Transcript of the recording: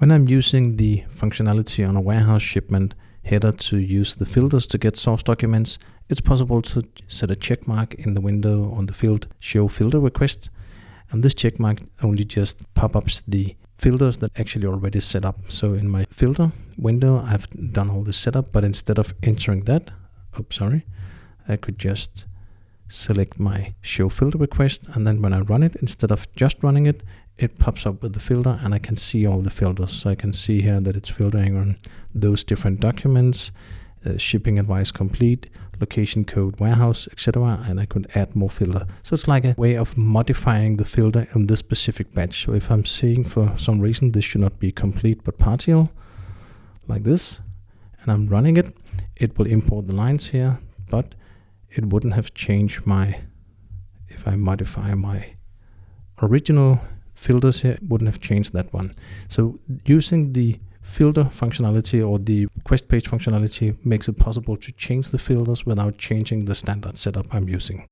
When I'm using the functionality on a warehouse shipment header to use the filters to get source documents, it's possible to set a check mark in the window on the field Show Filter Request. And this check mark only just pop-ups the filters that actually already set up. So in my filter window, I've done all the setup, but instead of entering that, I could just select my Show Filter Request. And then when I run it, instead of just running it, it pops up with the filter and I can see all the filters. So I can see here that it's filtering on those different documents, shipping advice complete, location code warehouse, etc. And I could add more filter. So it's like a way of modifying the filter in this specific batch. So if I'm saying for some reason this should not be complete but partial, like this, and I'm running it, it will import the lines here, but it wouldn't have changed if I modify my original filters here, it wouldn't have changed that one. So using the filter functionality or the request page functionality makes it possible to change the filters without changing the standard setup I'm using.